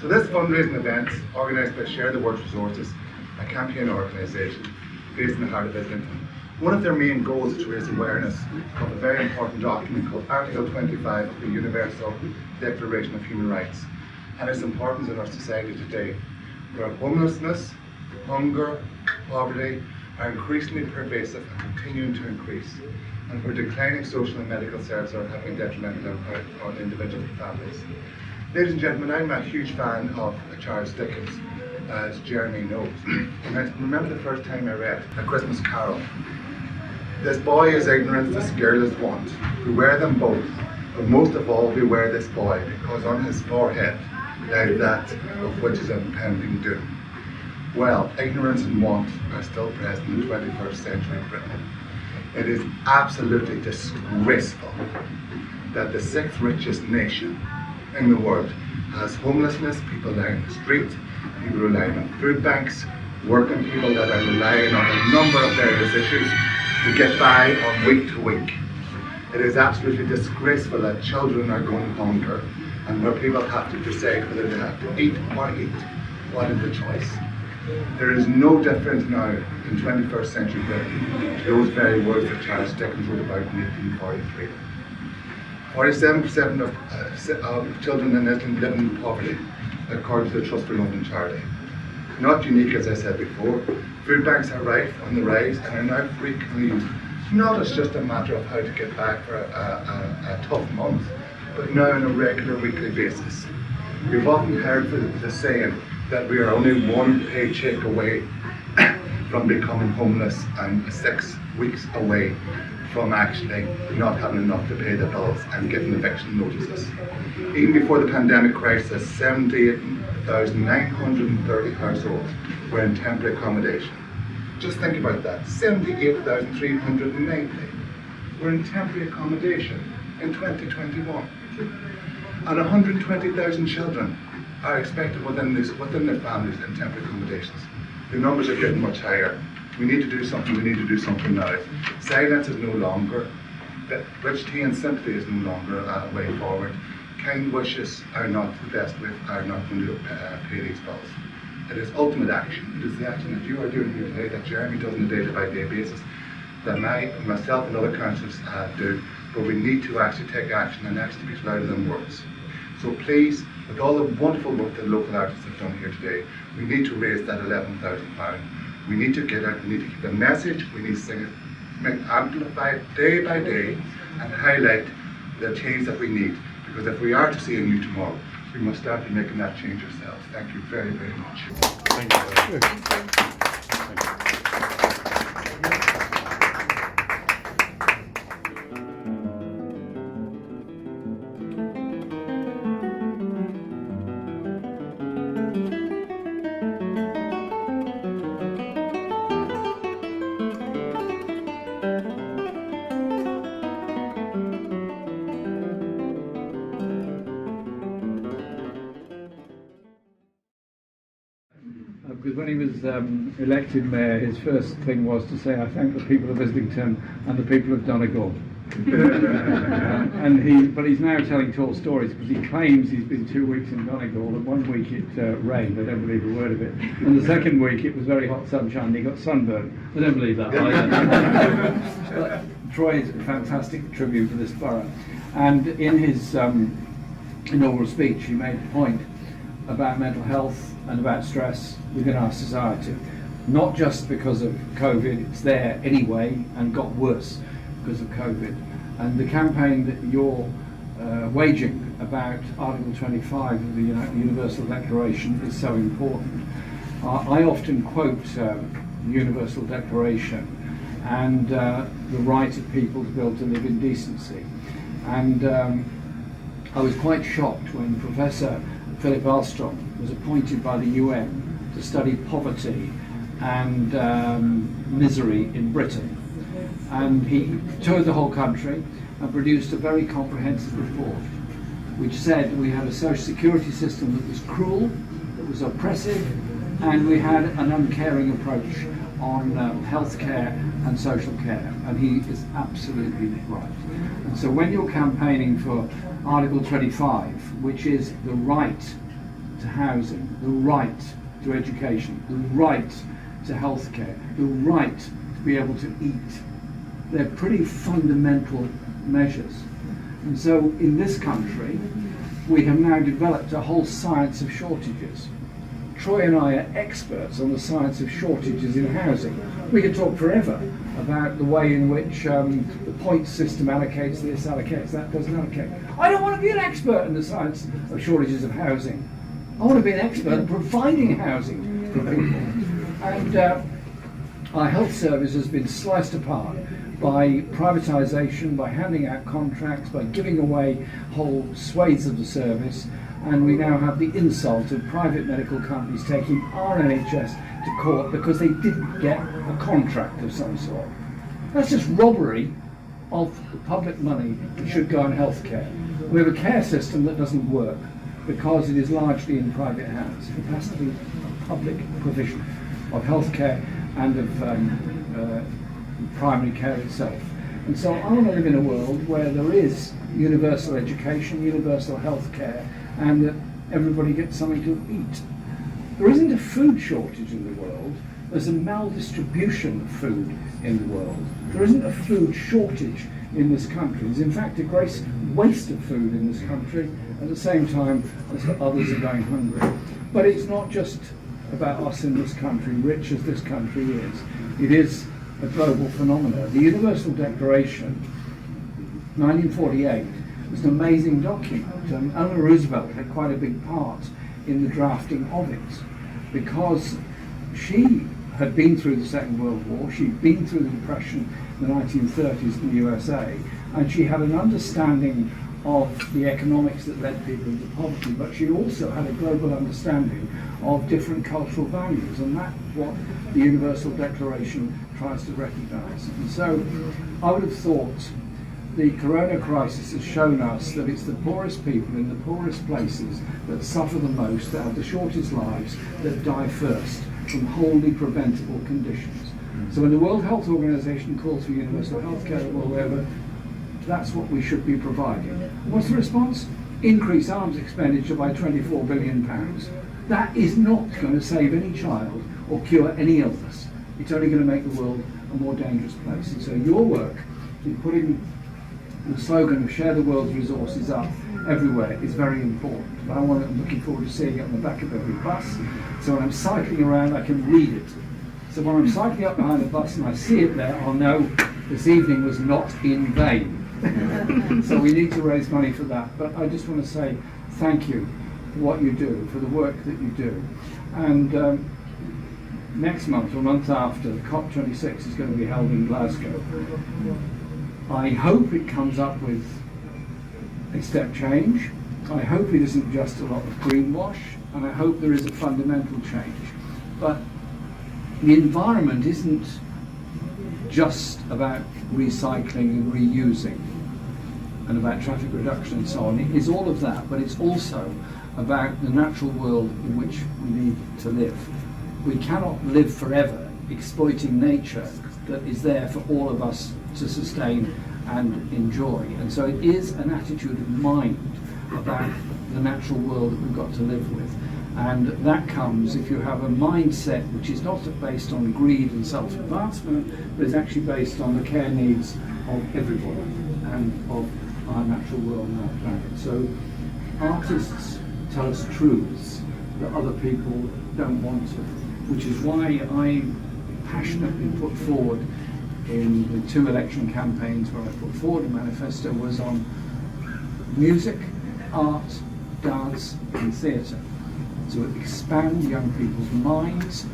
So this fundraising event, organised by Share the World's Resources, a campaign organisation based in the heart of Islington. One of their main goals is to raise awareness of a very important document called Article 25 of the Universal Declaration of Human Rights and its importance in our society today, where homelessness, hunger, poverty are increasingly pervasive and continuing to increase, and where declining social and medical services are having detrimental impact on individuals and families. Ladies and gentlemen, I'm a huge fan of Charles Dickens, as Jeremy knows. And I remember the first time I read A Christmas Carol. This boy is ignorance, this girl is want. Beware them both, but most of all beware this boy, because on his forehead lies that of which is impending doom. Well, ignorance and want are still present in the 21st century Britain. It is absolutely disgraceful that the sixth richest nation in the world has homelessness, people lying in the street, people relying on food banks, working people that are relying on a number of various issues to get by on week to week. It is absolutely disgraceful that children are going hunger and where people have to decide whether they have to eat or eat. What is the choice? There is no difference now in 21st century Britain to those very words that Charles Dickens wrote about in 1843. 47% of children in Islington live in poverty, according to the Trust for London charity. Not unique, as I said before, food banks are on the rise and are now frequently used, not as just a matter of how to get back for a tough month, but now on a regular weekly basis. We've often heard the saying that we are only one paycheck away from becoming homeless and 6 weeks away from actually not having enough to pay the bills and getting eviction notices. Even before the pandemic crisis, 78,930 households were in temporary accommodation. Just think about that, 78,390 were in temporary accommodation in 2021. And 120,000 children are expected within their families in temporary accommodations. The numbers are getting much higher. We need to do something, we need to do something now. Silence is no longer, rich tea and sympathy is no longer a way forward. Kind wishes are not the best way, are not going to pay these bills. It is ultimate action. It is the action that you are doing here today, that Jeremy does on a day-to-day basis, that myself and other councillors do, but we need to actually take action, and action speaks louder than words. So please, with all the wonderful work that local artists have done here today, we need to raise that £11,000. We need to get out, we need to keep the message, we need to sing it, amplify it day by day, and highlight the change that we need. Because if we are to see a new tomorrow, we must start making that change ourselves. Thank you very, very much. Thank you. Thank you. Because when he was elected mayor, his first thing was to say, "I thank the people of Islington and the people of Donegal." But he's now telling tall stories because he claims he's been 2 weeks in Donegal, and 1 week it rained. I don't believe a word of it. And the second week it was very hot sunshine and he got sunburned. I don't believe that either. But Troy is a fantastic tribute to this borough. And in his inaugural speech, he made the point about mental health and about stress within our society. Not just because of COVID, it's there anyway and got worse because of COVID. And the campaign that you're waging about Article 25 of the Universal Declaration is so important. I often quote the Universal Declaration and the right of people to be able to live in decency. And I was quite shocked when Professor Philip Alstom was appointed by the UN to study poverty and misery in Britain. And he toured the whole country and produced a very comprehensive report which said we had a social security system that was cruel, that was oppressive, and we had an uncaring approach on healthcare and social care. And he is absolutely right. And so when you're campaigning for Article 25, which is the right to housing, the right to education, the right to healthcare, the right to be able to eat. They're pretty fundamental measures. And so in this country, we have now developed a whole science of shortages. Troy and I are experts on the science of shortages in housing. We could talk forever about the way in which the point system allocates this, allocates that, doesn't allocate. I don't want to be an expert in the science of shortages of housing. I want to be an expert in providing housing for people. And our health service has been sliced apart by privatisation, by handing out contracts, by giving away whole swathes of the service, and we now have the insult of private medical companies taking our NHS to court because they didn't get a contract of some sort. That's just robbery of the public money that should go on healthcare. We have a care system that doesn't work because it is largely in private hands. It has to be a public provision of healthcare and of primary care itself. And so I want to live in a world where there is universal education, universal healthcare, and that everybody gets something to eat. There isn't a food shortage in the world. There's a maldistribution of food in the world. There isn't a food shortage in this country. There's in fact a great waste of food in this country at the same time as others are going hungry. But it's not just about us in this country, rich as this country is. It is a global phenomenon. The Universal Declaration, 1948, was an amazing document. Eleanor Roosevelt had quite a big part in the drafting of it because she had been through the Second World War, she'd been through the Depression in the 1930s in the USA, and she had an understanding of the economics that led people into poverty, but she also had a global understanding of different cultural values, and that's what the Universal Declaration tries to recognise. And so I would have thought the corona crisis has shown us that it's the poorest people in the poorest places that suffer the most, that have the shortest lives, that die first from wholly preventable conditions. So when the World Health Organization calls for universal healthcare the world over, that's what we should be providing. What's the response? Increase arms expenditure by £24 billion. That is not going to save any child or cure any illness. It's only going to make the world a more dangerous place. And so your work in putting the slogan of share the world's resources up everywhere is very important. I'm looking forward to seeing it on the back of every bus. So when I'm cycling around, I can read it. So when I'm cycling up behind the bus and I see it there, I'll know this evening was not in vain. So we need to raise money for that. But I just want to say thank you for what you do, for the work that you do. And next month or month after, the COP26 is going to be held in Glasgow. I hope it comes up with a step change. I hope it isn't just a lot of greenwash, and I hope there is a fundamental change. But the environment isn't just about recycling and reusing and about traffic reduction and so on. It is all of that, but it's also about the natural world in which we need to live. We cannot live forever exploiting nature that is there for all of us to sustain and enjoy. And so it is an attitude of mind about the natural world that we've got to live with. And that comes if you have a mindset which is not based on greed and self-advancement, but is actually based on the care needs of everybody and of our natural world and our planet. So artists tell us truths that other people don't want to, which is why I passionately put forward in the 2 election campaigns where I put forward a manifesto was on music, art, dance and theatre, to expand young people's minds,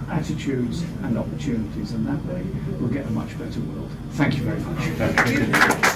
attitudes and opportunities, and that way we'll get a much better world. Thank you very much.